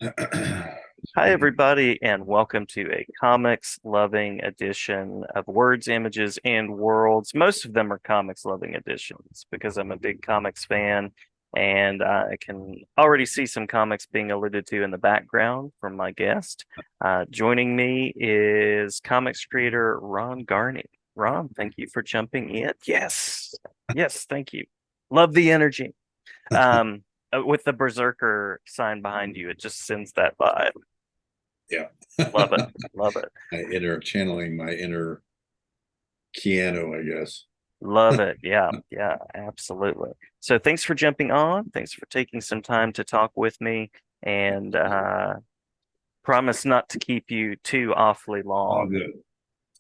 Hi, everybody, and welcome to a comics loving edition of Words, Images, and Worlds. Most of them are comics loving editions because I'm a big comics fan, and I can already see some comics being alluded to in the background from my guest. Joining me is comics creator Ron Garney. Ron, thank you for jumping in. Yes, thank you. Love the energy. Um, with the Berserker sign behind you, it just sends that vibe. Yeah. Love it. Love it. My inner channeling my inner Keanu, I guess. Love it. Yeah, absolutely. So thanks for jumping on. Thanks for taking some time to talk with me and promise not to keep you too awfully All long. good.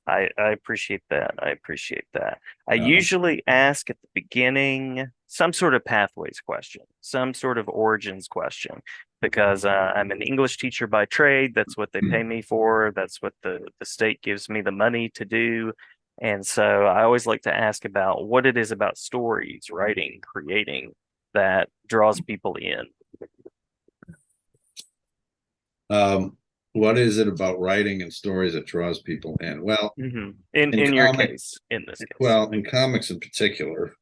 I appreciate that. I appreciate that. I Uh, usually ask at the beginning some sort of pathways question, some sort of origins question, because I'm an English teacher by trade. That's what they pay me for. That's what the state gives me the money to do. And so I always like to ask about what it is about stories, writing, creating that draws people in. um, what is it about writing and stories that draws people in? Well, In in your comic, case, in this case, well, in comics in particular,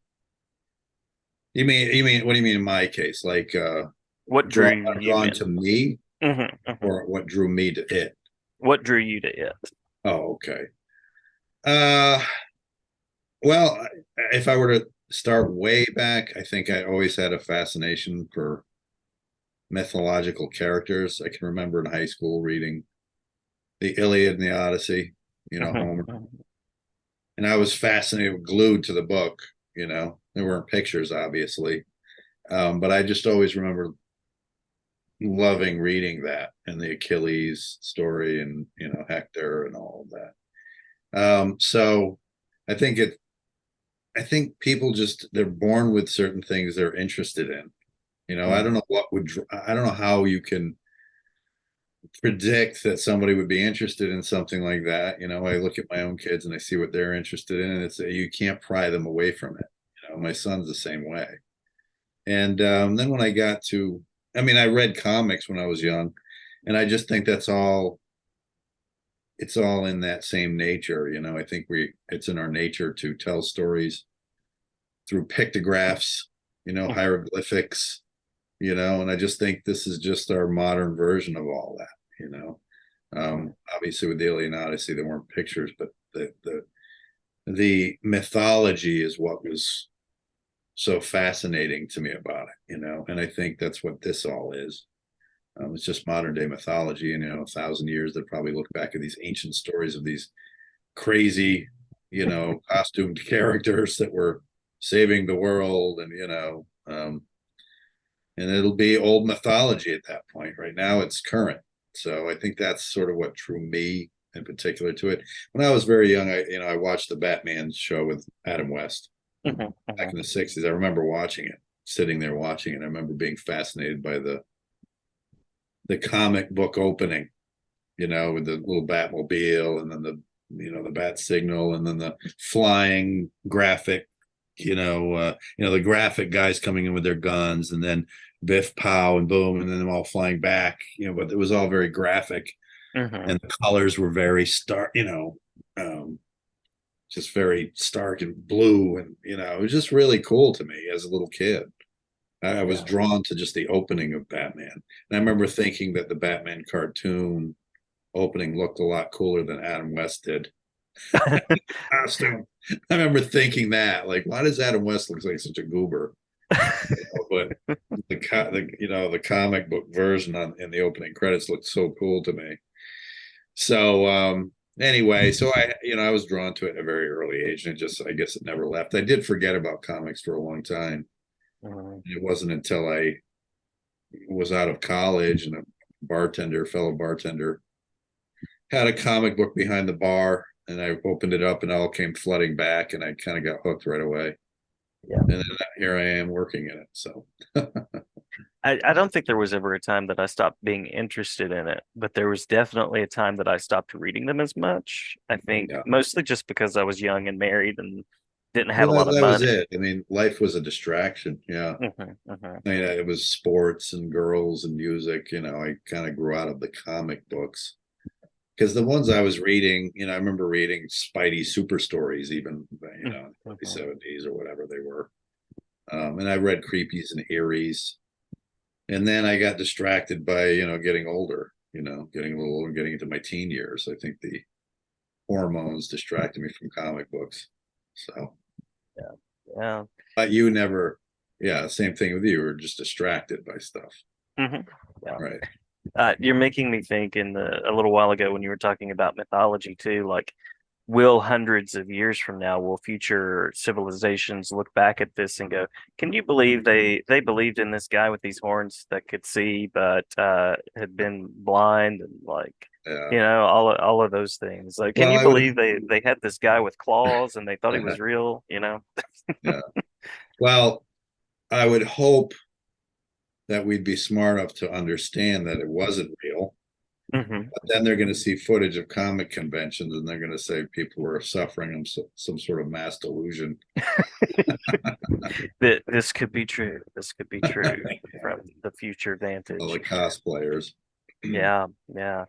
you mean, what do you mean in my case? Like, what drew you drawn in? to me Hmm. or what drew me to it? What drew you to it? Oh, okay. Uh, well, if I were to start way back, I think I always had a fascination for mythological characters. I can remember in high school reading the Iliad and the Odyssey, Homer. And I was fascinated, glued to the book. There weren't pictures, obviously. But I just always remember loving reading that and the Achilles story and, Hector and all of that. So I think I think people they're born with certain things they're interested in. I don't know I don't know how you can predict that somebody would be interested in something like that. I look at my own kids and I see what they're interested in, and it's you can't pry them away from it. My son's the same way. And then when I got to, I mean, I read comics when I was young, and I just think that's all. It's all in that same nature. I think it's in our nature to tell stories through pictographs, hieroglyphics, and I just think this is just our modern version of all that. Obviously with the Alien Odyssey, there weren't pictures, but the mythology is what was so fascinating to me about it. And I think that's what this all is. It's just modern day mythology, and 1,000 years they'll probably look back at these ancient stories of these crazy, costumed characters that were saving the world, and it'll be old mythology at that point. Right now, it's current. So I think that's sort of what drew me in particular to it. When I was very young, I watched the Batman show with Adam West Mhm, back mhm. in the '60s. I remember watching it, sitting there watching it. I remember being fascinated by the comic book opening, with the little Batmobile and then the bat signal and then the flying graphic, the graphic guys coming in with their guns and then biff pow and boom and then them all flying back, but it was all very graphic Mhm. and the colors were very stark, just very stark and blue, and it was just really cool to me as a little kid. I was Yeah. drawn to just the opening of Batman. And I remember thinking that the Batman cartoon opening looked a lot cooler than Adam West did. Costume. I remember thinking that, like, why does Adam West look like such a goober? But the comic book version in the opening credits looked so cool to me. So anyway, so I was drawn to it at a very early age, and I guess it never left. I did forget about comics for a long time. Mhm. It wasn't until I was out of college and a fellow bartender, had a comic book behind the bar, and I opened it up and it all came flooding back, and I kind of got hooked right away. Yeah. And then here I am working in it. So I don't think there was ever a time that I stopped being interested in it, but there was definitely a time that I stopped reading them as much. I think yeah, mostly just because I was young and married and Didn't have Well, a lot of that was money. it. I mean, life was a distraction. Yeah. Hmm, hmm. I mean, it was sports and girls and music. I kind of grew out of the comic books because the ones I was reading, I remember reading Spidey super stories, even, in the Hmm. 70s or whatever they were. And I read Creepies and Eerie's. And then I got distracted by, getting older, getting a little older, getting into my teen years. I think the hormones distracted me from comic books. So, Yeah, yeah. but you never, yeah, same thing with you. You were just distracted by stuff. Hmm. Yeah. Right. You're making me think a little while ago when you were talking about mythology too, like will hundreds of years from now, will future civilizations look back at this and go, can you believe they believed in this guy with these horns that could see but had been blind and like Yeah. all of those things. Like, can Well, you I would, believe they had this guy with claws and they thought he was real, you know? yeah. Well, I would hope that we'd be smart enough to understand that it wasn't real. Hmm. But then they're going to see footage of comic conventions and they're going to say people were suffering some sort of mass delusion. That this could be true. This could be true from the future All vantage. the cosplayers. Yeah, yeah.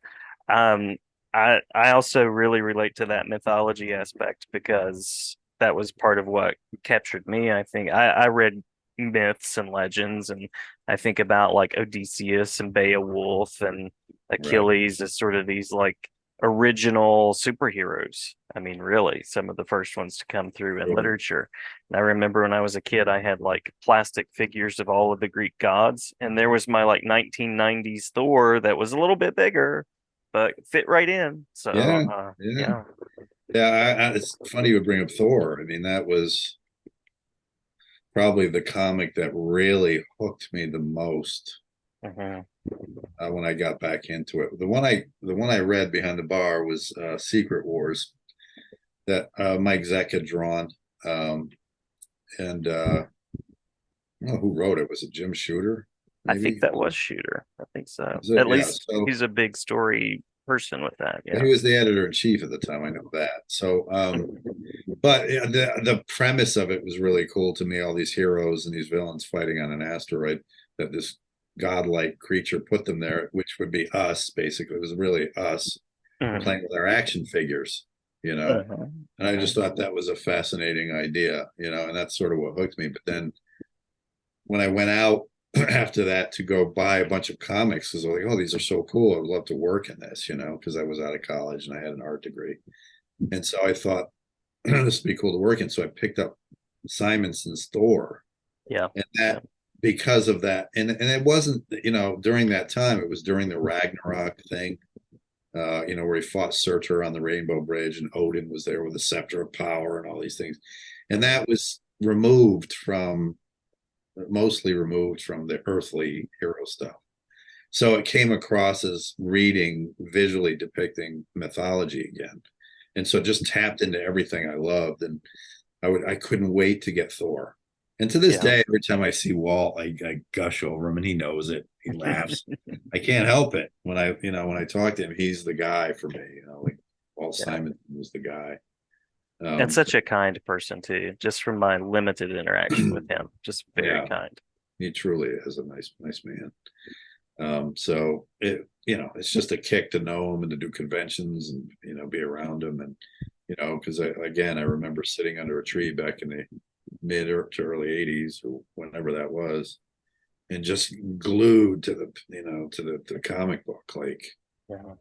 Um, I also really relate to that mythology aspect because that was part of what captured me. I think I read myths and legends, and I think about like Odysseus and Beowulf and Right. Achilles as sort of these like original superheroes. I mean, really, some of the first ones to come through in Sure. literature. And I remember when I was a kid, I had like plastic figures of all of the Greek gods, and there was my like 1990s Thor that was a little bit bigger, but fit right in. So, Yeah. Yeah. yeah. Yeah. It's funny you would bring up Thor. I mean, that was probably the comic that really hooked me the most Hmm. when I got back into it. The one I read behind the bar was Secret Wars that Mike Zeck had drawn. Um, and I don't know who wrote it. Was it Jim Shooter? I think Maybe. that was Shooter. I think so. Was it? At Yeah. least So he's a big story person with that. he Yeah. was the editor in chief at the time. I know that. So, but the premise of it was really cool to me. All these heroes and these villains fighting on an asteroid that this godlike creature put them there, which would be us. Basically, it was really us Hmm. playing with our action figures. You know, and I just thought that was a fascinating idea. And that's sort of what hooked me. But then when I went out after that to go buy a bunch of comics, because I was like, oh, these are so cool. I would love to work in this, because I was out of college and I had an art degree. And so I thought this would be cool to work in. So I picked up Simonson's Thor. Yeah. And Yeah. that because of that, and it wasn't, during that time, it was during the Ragnarok thing, where he fought Surtur on the Rainbow Bridge and Odin was there with the scepter of power and all these things. And that was mostly removed from the earthly hero stuff. So it came across as reading visually depicting mythology again. And so it just tapped into everything I loved. And I couldn't wait to get Thor. And to this Yeah. day, every time I see Walt, I gush over him and he knows it. He laughs. I can't help it. When I talk to him, he's the guy for me. Like Walt Yeah. Simon was the guy. And Um, such a kind person too, just from my limited interaction with him. Just very yeah, kind. he truly is a nice man. So it's just a kick to know him and to do conventions and, be around him. And, because I remember sitting under a tree back in the mid to early 80s or whenever that was, and just glued to the comic book, like Yeah.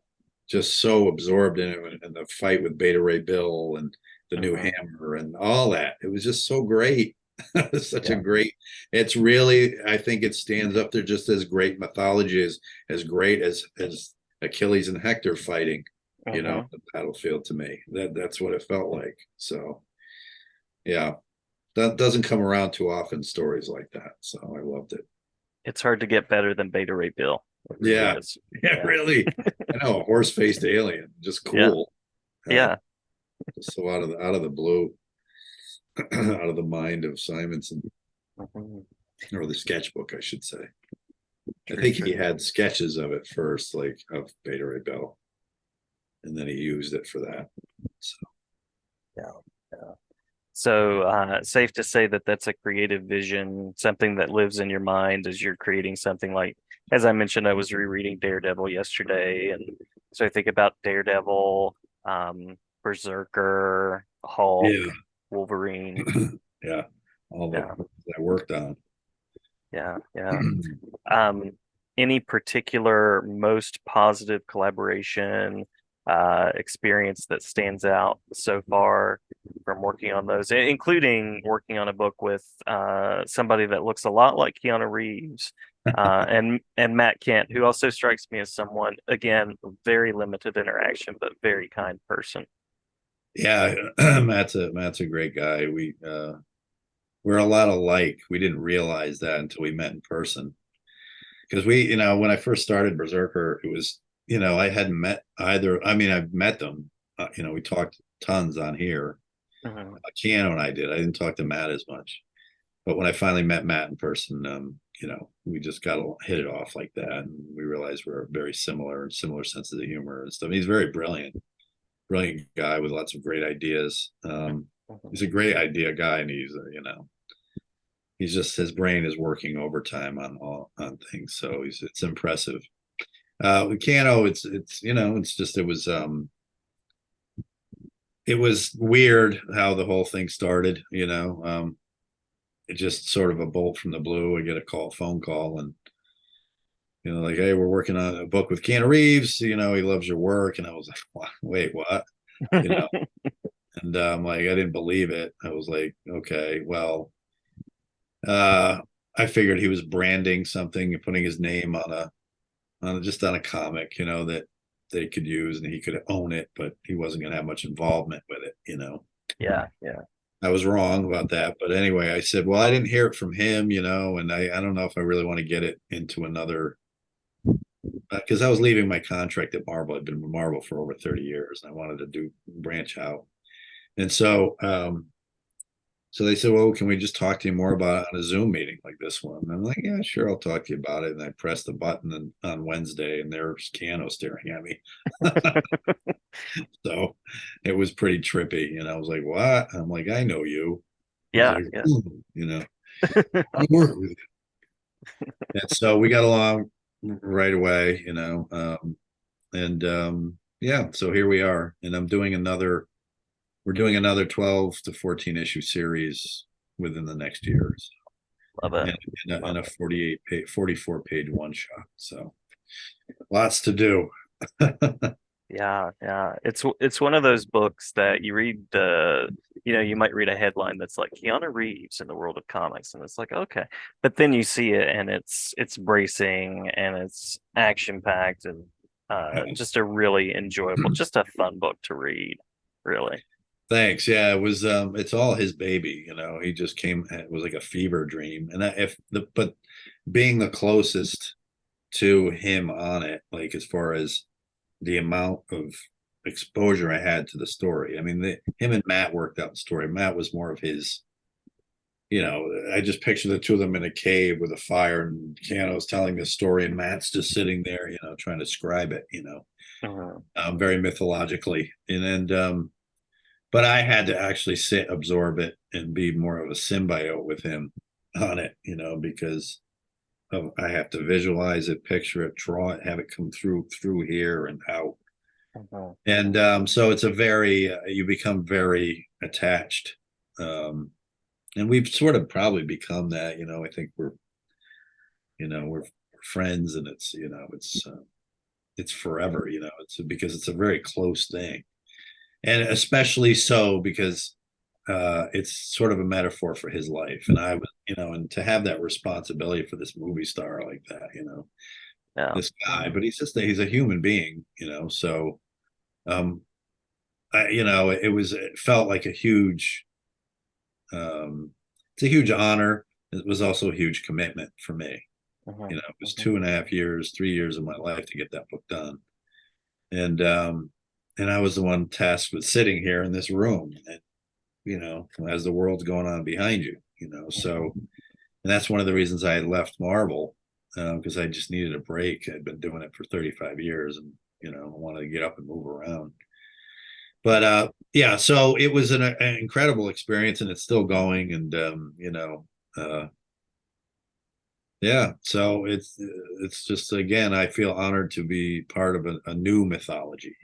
just so absorbed in it, and the fight with Beta Ray Bill and the new Hmm. hammer and all that. It was just so great. It's such a Yeah. great, it's really, I think it stands up there just as great mythology, as great as Achilles and Hector fighting, Hmm. the battlefield. To me, that's what it felt like. So yeah, that doesn't come around too often, stories like that. So I loved it. It's hard to get better than Beta Ray Bill. It really Yeah. is. Yeah, Yeah. really. I know, a horse-faced alien, just Yeah. cool. Yeah. Just so out of the blue, out of the mind of Simonson, Hmm. or the sketchbook, I should say. I True, think he true. had sketches of it first, like of Beta Ray Bill, and then he used it for that. So Yeah. Yeah. So, safe to say that that's a creative vision, something that lives in your mind as you're creating something like, as I mentioned, I was rereading Daredevil yesterday. And so I think about Daredevil, Berserker, Hulk, Yeah. Wolverine. Yeah. All the Yeah, I worked on. yeah. Um, any particular most positive collaboration experience that stands out so far from working on those, including working on a book with somebody that looks a lot like Keanu Reeves, and Matt Kindt, who also strikes me as someone, again, very limited interaction, but very kind person. Yeah, Matt's a great guy. We're a lot alike. We didn't realize that until we met in person. Because when I first started Berserker, it was, I hadn't met either. I mean, I've met them. We talked tons on here. Mhm. Keanu and I did. I didn't talk to Matt as much. But when I finally met Matt in person, we just hit it off like that, and we realized we're very similar and similar senses of humor and stuff. He's very brilliant guy with lots of great ideas. He's Mhm. a great idea guy, and he's just his brain is working overtime on things, so it's impressive. With Cano, it's just it was weird how the whole thing started. It just sort of a bolt from the blue. I get phone call, and like, hey, we're working on a book with Keanu Reeves. He loves your work, and I was like, wait, what? You know, and like, I didn't believe it. I was like, okay, well, uh, I figured he was branding something and putting his name just on a comic, that they could use and he could own it, but he wasn't going to have much involvement with it. Yeah, yeah. I was wrong about that. But anyway, I said, well, I didn't hear it from him, and I don't know if I really want to get it into another, because I was leaving my contract at Marvel. I'd been with Marvel for over 30 years and I wanted to branch out. And so they said, well, can we just talk to you more about it on a Zoom meeting like this one? And I'm like, yeah, sure, I'll talk to you about it. And I pressed the button on Wednesday, and there's Keanu staring at me. So it was pretty trippy. And I was like, what? I'm like, I know you. He's Yeah, like, yeah. I work with you. And so we got along right away. And yeah, so here we are. And we're doing another 12 to 14 issue series within the next year. Love it. And in Love a it. 44 page one shot. So lots to do. Yeah, yeah. It's one of those books that you read you might read a headline that's like Keanu Reeves in the world of comics, and it's like, okay. But then you see it and it's bracing and it's action packed and just a really enjoyable, just a fun book to read, really. Thanks. Yeah, it's all his baby. He just came, it was like a fever dream. And but being the closest to him on it, like as far as the amount of exposure I had to the story. I mean, him and Matt worked out the story. Matt was more of his, I just picture the two of them in a cave with a fire, and Keanu's telling the story, and Matt's just sitting there, trying to describe it, very mythologically. But I had to actually sit, absorb it, and be more of a symbiote with him on it, because I have to visualize it, picture it, draw it, have it come through here and out. Mhm. And so it's you become very attached. And we've sort of probably become that. I think we're friends, and it's forever. It's because it's a very close thing, and especially so because it's sort of a metaphor for his life. And I was, and to have that responsibility for this movie star like that, Yeah. this guy, but he's a human being, so um it felt like um it's a huge honor. It was also a huge commitment for me. Mhm. It was Mhm. 2.5 years, 3 years of my life to get that book done. And I was the one tasked with sitting here in this room, and as the world's going on behind you. So, and that's one of the reasons I had left Marvel, because I just needed a break. I'd been doing it for 35 years, and I wanted to get up and move around. But yeah, so it was an incredible experience, and it's still going. And yeah, so it's just, again, I feel honored to be part of a new mythology.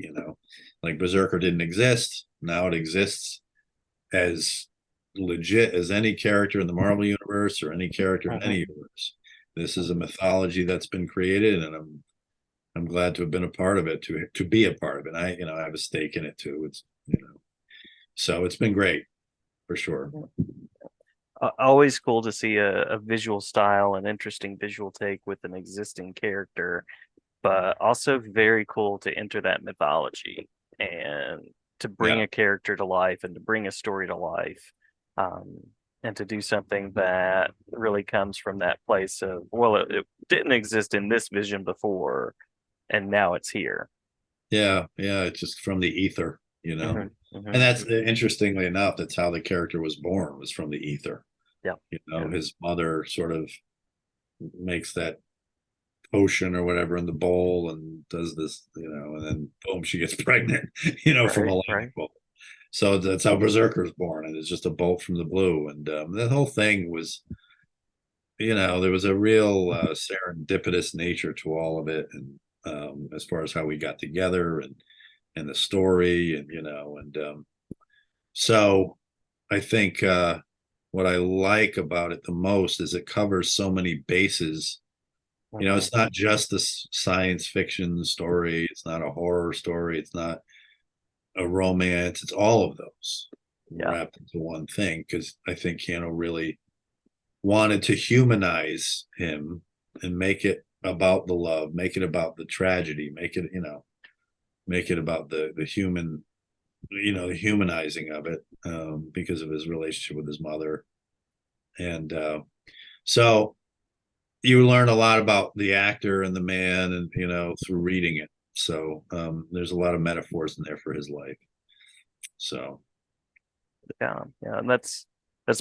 Like Berserker didn't exist, now it exists as legit as any character in the Marvel universe or any character in any Mhm. universe. This is a mythology that's been created, and I'm glad to have been a part of it, to be a part of it. I have a stake in it too. So it's been great for sure. Always cool to see a visual style, an interesting visual take with an existing character, but also very cool to enter that mythology and to bring Yeah, a character to life and to bring a story to life. Um, and to do something that really comes from that place of, well, it didn't exist in this vision before, and now it's here. yeah. It's just from the ether. Hmm. And Hmm. that's, interestingly enough, that's how the character was born, was from the ether. Yeah. Yeah. His mother sort of makes that potion or whatever in the bowl and does this, and then boom, she gets pregnant, from Right. a lightning Right. bolt. So that's how Berserker's born, and it's just a bolt from the blue. And that whole thing was, there was a real serendipitous nature to all of it, and as far as how we got together, and the story, and so I think what I like about it the most is it covers so many bases. Hmm. It's not just a science fiction story. It's not a horror story. It's not a romance. It's all of those Yeah. wrapped into one thing, because I think Keanu really wanted to humanize him and make it about the love, make it about the tragedy, make it about the human, the humanizing of it, because of his relationship with his mother. And so you learn a lot about the actor and the man, and through reading it. So there's a lot of metaphors in there for his life. So Yeah. Yeah. And that's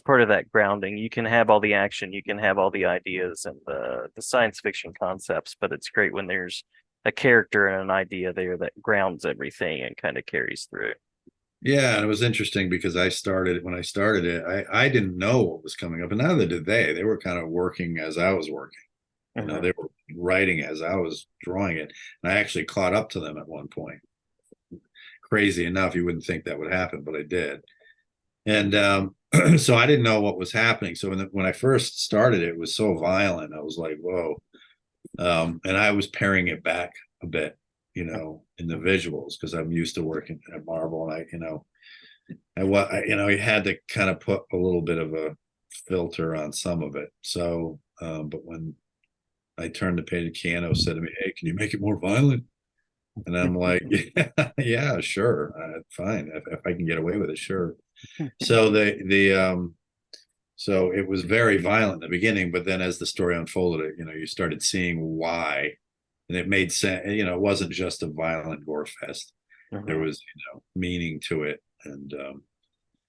part of that grounding. You can have all the action, you can have all the ideas and the science fiction concepts, but it's great when there's a character and an idea there that grounds everything and kind of carries through. yeah, and it was interesting because when I started it, I didn't know what was coming up, and neither did they. They were kind of working as I was working. Hmm. They were writing as I was drawing it, and I actually caught up to them at one point. Crazy enough, you wouldn't think that would happen, but I did. And so I didn't know what was happening. So when I first started, it was so violent. I was like, whoa. And I was paring it back a bit, in the visuals, because I'm used to working at Marvel, and you had to kind of put a little bit of a filter on some of it. So, but when I turned the page, Keanu said to me, "Hey, can you make it more violent?" And I'm like, "Yeah, yeah, sure, fine. If I can get away with it, sure." So so it was very violent in the beginning, but then as the story unfolded, you started seeing why, and it made sense. It wasn't just a violent gore fest. There Hmm. was, meaning to it, and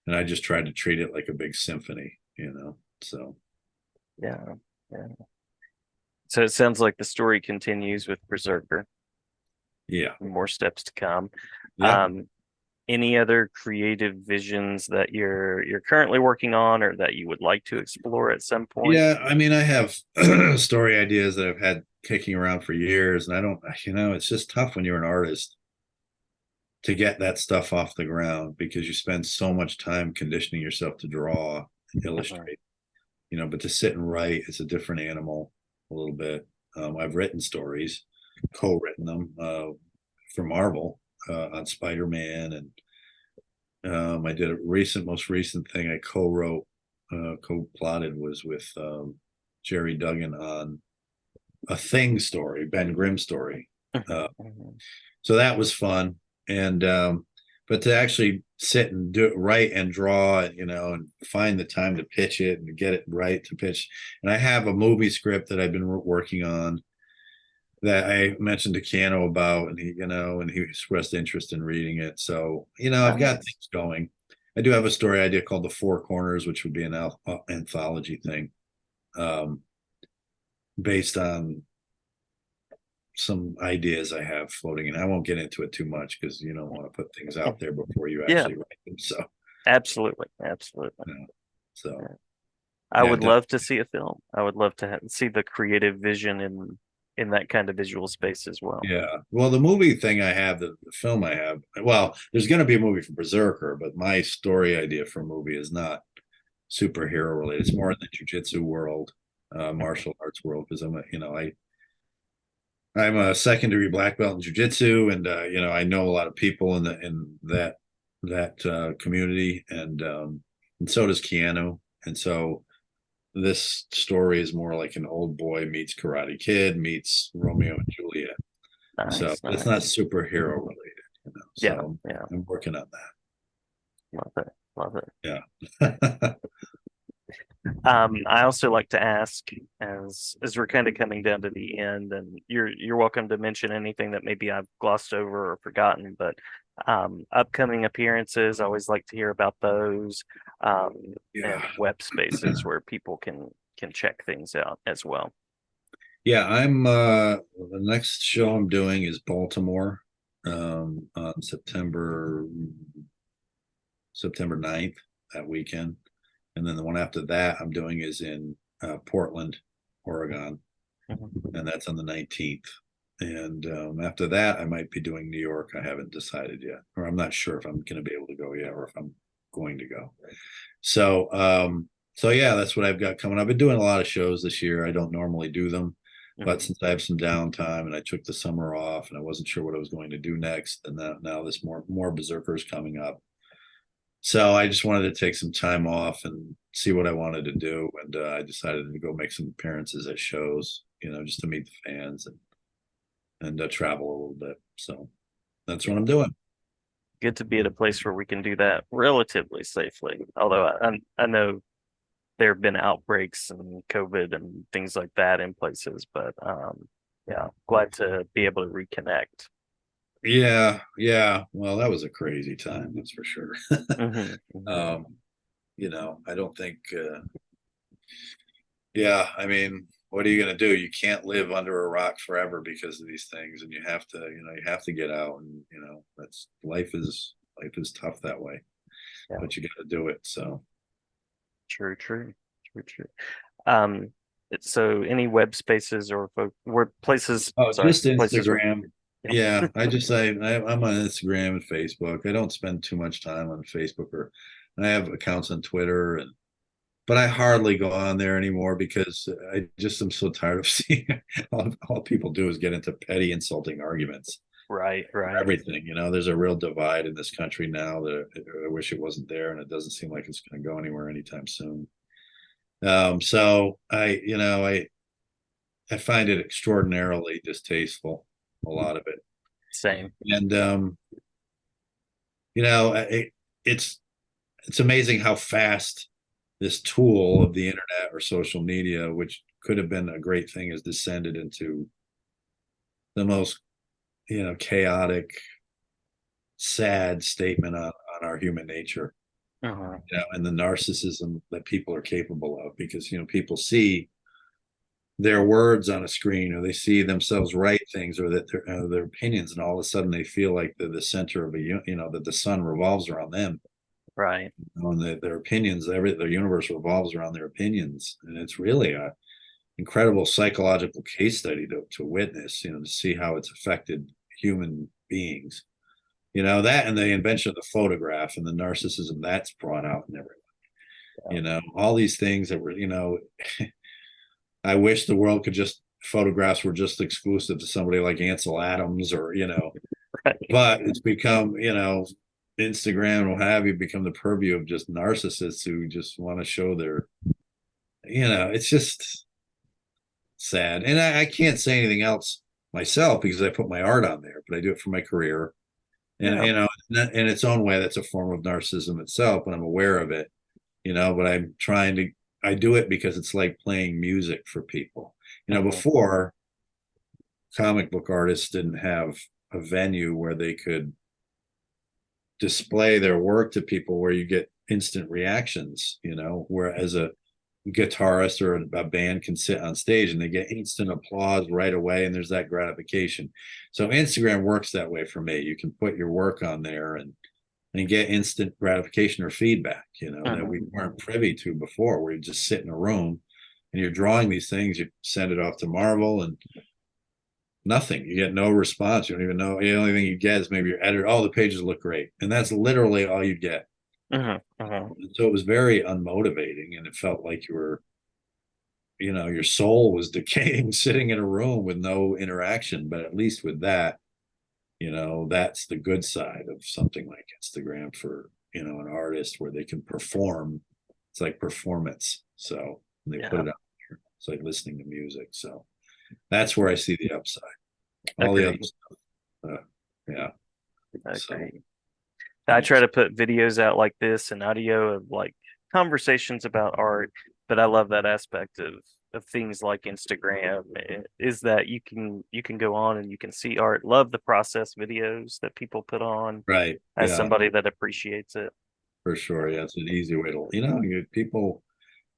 I just tried to treat it like a big symphony. So Yeah. Yeah. So it sounds like the story continues with Berserker, yeah, more steps to come. yeah, Um, any other creative visions that you're currently working on or that you would like to explore at some point? yeah. I mean, I have story ideas that I've had kicking around for years, and I don't, it's just tough when you're an artist to get that stuff off the ground, because you spend so much time conditioning yourself to draw and Mhm. illustrate. But to sit and write, it's a different animal a little bit. I've written stories, co-written them for Marvel, on Spider-Man, and I did most recent thing I co-wrote, co-plotted, was with Jerry Duggan on a Thing story, Ben Grimm story. Uh, Mhm. so that was fun, and but to actually sit and write and draw, and find the time to pitch it and get it right to pitch. And I have a movie script that I've been working on, that I mentioned to Keanu about, and he expressed interest in reading it. So, I've got Nice. things going. I do have a story idea called The Four Corners, which would be an anthology thing, um, based on, some ideas I have floating, and I won't get into it too much because you don't want to put things out there before you Yeah, actually write them. So, absolutely, absolutely. yeah. So Yeah. I yeah, would love to see a film. I would love to see the creative vision in that kind of visual space as well. yeah. Well, the movie thing I have, the film I have, well, there's going to be a movie for BRZRKR, but my story idea for a movie is not superhero related. It's more in the jujitsu world, Mhm. martial arts world, because I'm a second degree black belt in jujitsu, and I know a lot of people in that community, and so does Keanu, and so this story is more like an old boy meets Karate Kid meets Romeo and Juliet. So Nice, it's not nice. superhero related, Yeah, So yeah. I'm working on Love it, love it. that. Yeah. I also like to ask, as we're kind of coming down to the end, and you're welcome to mention anything that maybe I've glossed over or forgotten, but upcoming appearances, I always like to hear about those, Yeah. and web spaces where people can check things out as well. Yeah, I'm the next show I'm doing is Baltimore on September 9th, that weekend. And then the one after that I'm doing is in Portland, Oregon, Mhm. and that's on the 19th. And after that, I might be doing New York. I haven't decided yet, or I'm not sure if I'm going to be able to go yet, or if I'm going to go. So, so yeah, that's what I've got coming. I've been doing a lot of shows this year. I don't normally do them, but Mhm. since I have some downtime and I took the summer off and I wasn't sure what I was going to do next, and now this more Berserkers coming up. So I just wanted to take some time off and see what I wanted to do, and I decided to go make some appearances at shows, just to meet the fans and travel a little bit. So that's what I'm doing. Good to be at a place where we can do that relatively safely. Although I know there have been outbreaks and COVID and things like that in places, but yeah, glad to be able to reconnect. Yeah, yeah. Well, that was a crazy time, that's for sure. Hmm, hmm. um, I don't think. Yeah, I mean, what are you going to do? You can't live under a rock forever because of these things, and you have to get out, and that's life is tough that way, Yeah, but you got to do it. So, true, true, true, true. Um, so any web spaces or word places, oh, sorry, just places where, Instagram. yeah, Yeah, I'm on Instagram and Facebook. I don't spend too much time on Facebook, or I have accounts on Twitter, but I hardly go on there anymore because I just am so tired of seeing all people do is get into petty, insulting arguments right, for right. everything. There's a real divide in this country now that I wish it wasn't there, and it doesn't seem like it's going to go anywhere anytime soon. So I find it extraordinarily distasteful, a lot of it, Same. and you know, it, it's it's amazing how fast this tool of the internet or social media, which could have been a great thing, has descended into the most chaotic, sad statement on our human nature, Uh-huh. and the narcissism that people are capable of, because people see their words on a screen, or they see themselves write things, or that their opinions, and all of a sudden they feel like they're the center of that the sun revolves around them, Right. and their opinions, their universe revolves around their opinions, and it's really a incredible psychological case study to witness, to see how it's affected human beings. That, and the invention of the photograph and the narcissism that's brought out in everyone. Yeah. All these things that were, I wish the world could just photographs were just exclusive to somebody like Ansel Adams, or Right. but it's become, Instagram and what have you, become the purview of just narcissists who just want to show their, it's just sad. And I can't say anything else myself because I put my art on there, but I do it for my career. And Yeah. in its own way, that's a form of narcissism itself, and I'm aware of it. But I do it because it's like playing music for people. Uh-huh. Before, comic book artists didn't have a venue where they could display their work to people, where you get instant reactions, whereas guitarist or a band can sit on stage and they get instant applause right away, and there's that gratification. So Instagram works that way for me. You can put your work on there and get instant gratification or feedback, that we weren't privy to before, where you just sit in a room and you're drawing these things, you send it off to Marvel and nothing. You get no response. You don't even know. The only thing you get is maybe your editor. Oh, the pages look great. And that's literally all you get. So it was very unmotivating, and it felt like you were, your soul was decaying sitting in a room with no interaction. But at least with that, that's the good side of something like Instagram for, an artist, where they can perform. It's like performance. So they put it out here. It's like listening to music. So that's where I see the upside. All the other stuff. Yeah. So, I try to put videos out like this and audio of like conversations about art, but I love that aspect of things like Instagram, is that you can go on and you can see art. Love the process videos that people put on right. as Yeah, somebody that appreciates it. for sure. Yeah, it's an easy way to, people,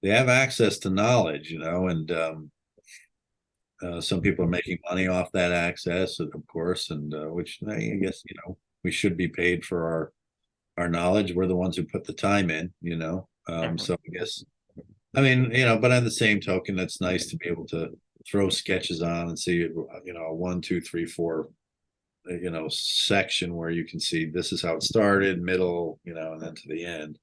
they have access to knowledge, and some people are making money off that access, of course, and which I guess, we should be paid for our knowledge. We're the ones who put the time in, so I guess, I mean, but on the same token, that's nice to be able to throw sketches on and see, a 1, 2, 3, 4, section where you can see this is how it started, middle, and then to the end,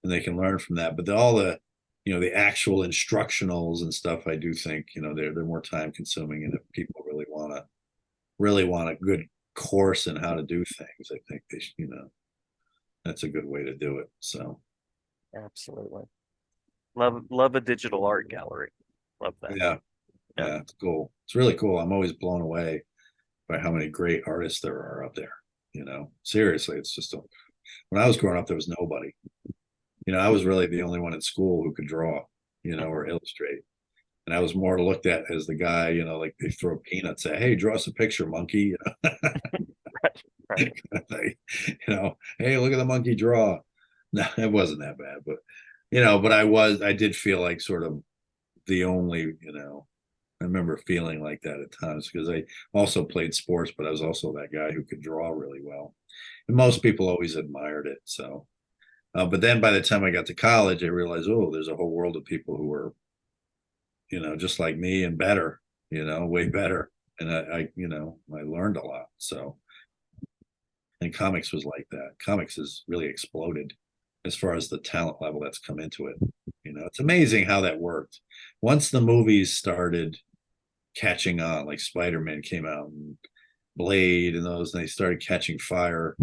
and they can learn from that. But all the, the actual instructionals and stuff, I do think, they're more time consuming, and if people really want a good course in how to do things, I think they should, that's a good way to do it. So Absolutely. Love a digital art gallery. Love that. Yeah, it's cool. It's really cool. I'm always blown away by how many great artists there are out there. Seriously, it's just when I was growing up, there was nobody. I was really the only one at school who could draw, or illustrate. And I was more looked at as the guy, like they throw peanuts, say, "Hey, draw us a picture, monkey." Right. Hey, look at the monkey draw. No, it wasn't that bad, but I did feel like sort of the only, I remember feeling like that at times, because I also played sports, but I was also that guy who could draw really well. And most people always admired it. So, but then by the time I got to college, I realized, oh, there's a whole world of people who were, just like me and better, way better. And I learned a lot. So, and comics was like that. Comics has really exploded as far as the talent level that's come into it. It's amazing how that worked. Once the movies started catching on, like Spider-Man came out and Blade and those, and they started catching fire.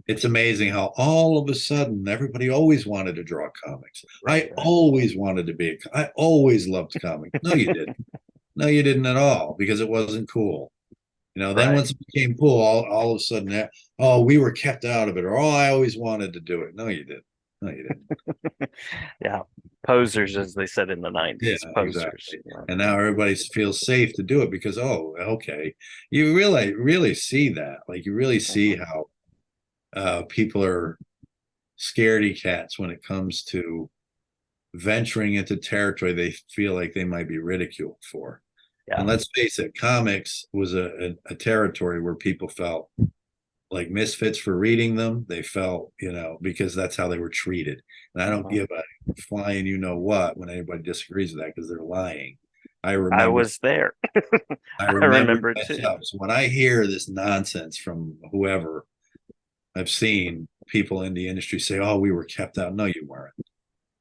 It's amazing how all of a sudden everybody always wanted to draw comics. I always wanted to be, I always loved comics. No, you didn't. No, you didn't at all, because it wasn't cool. Then once it became cool, all of a sudden, we were kept out of it, or I always wanted to do it. No, you didn't. No, you didn't. Yeah. Posers, as they said in the 90s. Yeah, Posers. exactly. And now everybody feels safe to do it because, okay. You really see that. Like, you really see how people are scaredy cats when it comes to venturing into territory they feel like they might be ridiculed for. Yeah. And let's face it, comics was a territory where people felt like misfits for reading them. They felt, because that's how they were treated. And I don't give a flying what when anybody disagrees with that, because they're lying. I was there. I remember myself. So when I hear this nonsense from whoever, I've seen people in the industry say, "Oh, we were kept out." No, you weren't.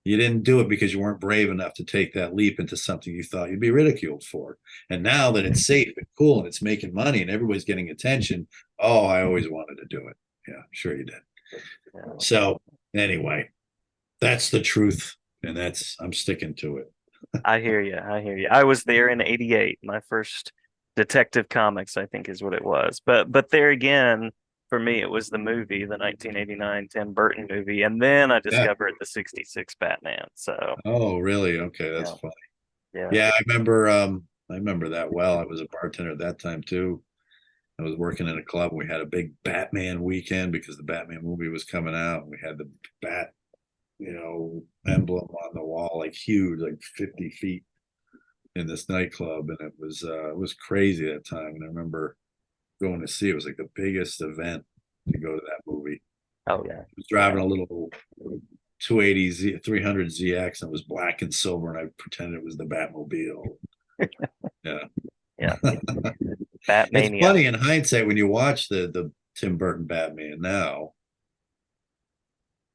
You didn't do it because you weren't brave enough to take that leap into something you thought you'd be ridiculed for. And now that it's safe and cool and it's making money and everybody's getting attention, I always wanted to do it. Yeah, sure you did. So anyway, that's the truth. And I'm sticking to it. I hear you. I was there in '88. My first Detective Comics, I think, is what it was. But there again, for me, it was the movie, the 1989 Tim Burton movie, and then I discovered the '66 Batman. So. Oh, really? Okay, that's funny. Yeah. Yeah, I remember that well. I was a bartender at that time too. I was working in a club. We had a big Batman weekend because the Batman movie was coming out. We had the emblem on the wall, like huge, like 50 feet in this nightclub. And it was crazy that time. And I remember going to see it. It was like the biggest event to go to that movie. Oh yeah. I was driving a little 280 300 ZX, and it was black and silver, and I pretended it was the Batmobile. Yeah. Yeah. It's Batmania. funny in hindsight when you watch the Tim Burton Batman now,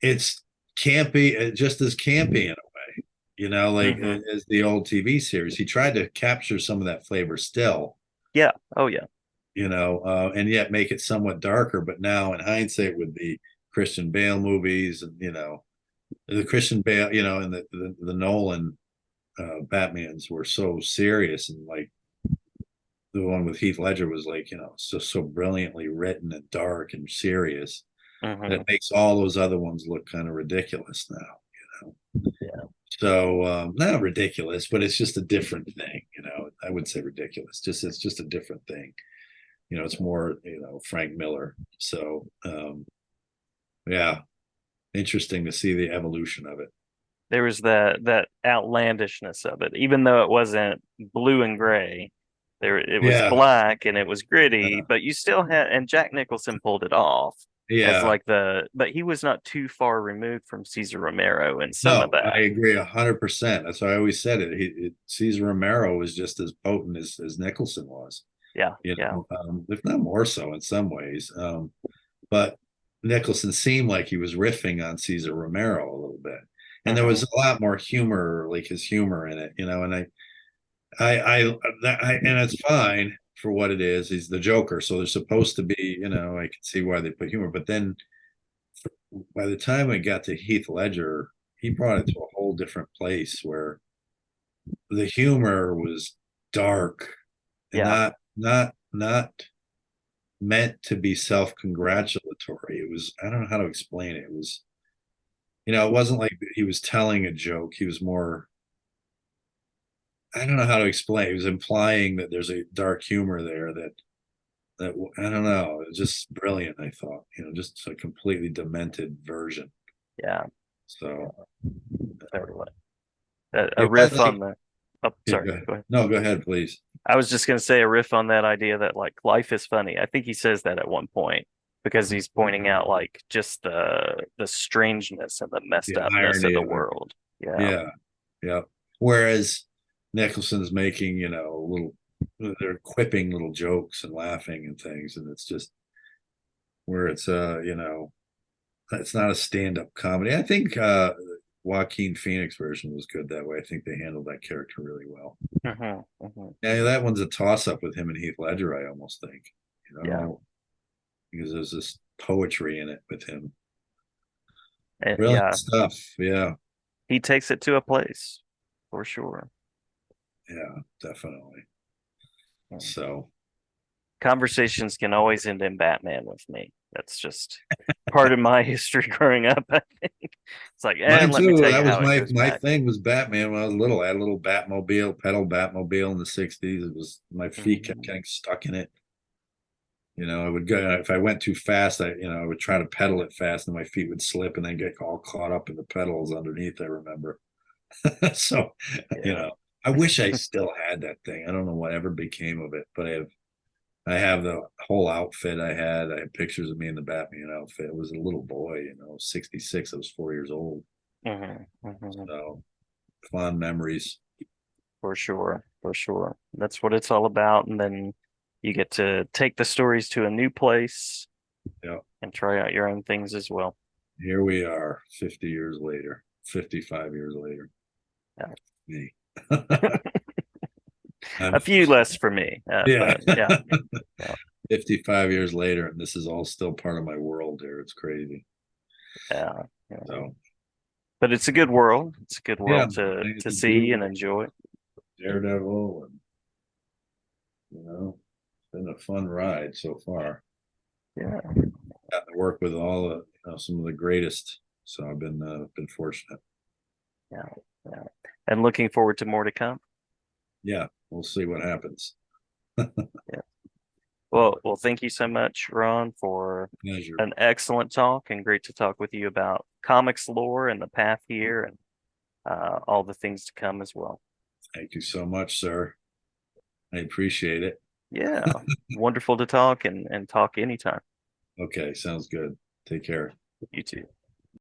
it's campy, just as campy in a way, like Hmm. as the old TV series. He tried to capture some of that flavor still, Yeah. Oh yeah. and yet make it somewhat darker. But now in hindsight, with the Christian Bale movies, and the Christian Bale, and the Nolan Batmans were so serious, and like the one with Heath Ledger was like, so brilliantly written and dark and serious that Hmm. it makes all those other ones look kind of ridiculous now. Yeah. So not ridiculous, but it's just a different thing. I would say ridiculous. It's just a different thing. It's more, Frank Miller. So yeah, interesting to see the evolution of it. There was that outlandishness of it, even though it wasn't blue and gray. There, it was Yeah, black and it was gritty, uh, but you still had, and Jack Nicholson pulled it off as yeah. like but he was not too far removed from Cesar Romero in some of No, I that. agree 100%. That's why I always said it. Cesar Romero was just as potent as Nicholson was, Yeah, yeah. if not more so in some ways. But Nicholson seemed like he was riffing on Cesar Romero a little bit, and there Hmm. was a lot more humor, like his humor in it, And and it's fine for what it is. He's the Joker, so there's supposed to be, I can see why they put humor, but then by the time I got to Heath Ledger, he brought it to a whole different place where the humor was dark and Yeah, not meant to be self-congratulatory. It was, I don't know how to explain it. It was, it wasn't like he was telling a joke. He was more, I don't know how to explain. He was implying that there's a dark humor there that I don't know. It was just brilliant, I thought. Just a completely demented version. yeah, So totally. A if I riff on like, the. Oh, yeah, sorry. go ahead. Go ahead. No, go ahead, please. I was just gonna say a riff on that idea that like life is funny. I think he says that at one point because he's pointing out like just the strangeness and the messed The upness of irony the of it. world. Yeah. Yeah, yeah. Whereas Nicholson's making, they're quipping little jokes and laughing and things, and it's just where it's not a stand-up comedy. I think Joaquin Phoenix version was good that way. I think they handled that character really well. Hmm. Hmm. Yeah, that one's a toss-up with him and Heath Ledger, I almost think. Yeah. Because there's this poetry in it with him. And Brilliant yeah, stuff. Yeah, he takes it to a place for sure. yeah, definitely. Mm. So Conversations can always end in Batman with me. That's just part of my history growing up, I think. It's like, mine and let me too. tell you That was how it my goes my back. thing was Batman when I was little. I had a little Batmobile, pedal Batmobile in the '60s. It was my feet kept Hmm. getting stuck in it. I would go if I went too fast. I would try to pedal it fast, and my feet would slip, and then get all caught up in the pedals underneath. I remember. So, you Yeah. know, I wish I still had that thing. I don't know whatever became of it, but I have the whole outfit I had. I have pictures of me in the Batman outfit. I was a little boy, 66. I was 4 years old. Hmm. Hmm. So fond memories. For sure. For sure. That's what it's all about. And then you get to take the stories to a new place Yeah. and try out your own things as well. Here we are 50 years later, 55 years later. Yeah. Me. A I'm few less for me, yeah. but yeah, yeah, 55 years later, and this is all still part of my world here. It's crazy. yeah, yeah. So But it's a good world. It's a good yeah, world it's to a see and beautiful enjoy. Daredevil, and it's been a fun ride so far. Yeah, Got to work with all some of the greatest. So I've been fortunate. yeah, yeah. And looking forward to more to come. Yeah, we'll see what happens. Yeah. Well, thank you so much, Ron, for Pleasure. an excellent talk and great to talk with you about comics lore and the path here, and all the things to come as well. Thank you so much, sir. I appreciate it. Yeah, wonderful to talk and talk anytime. Okay, sounds good. Take care. You too.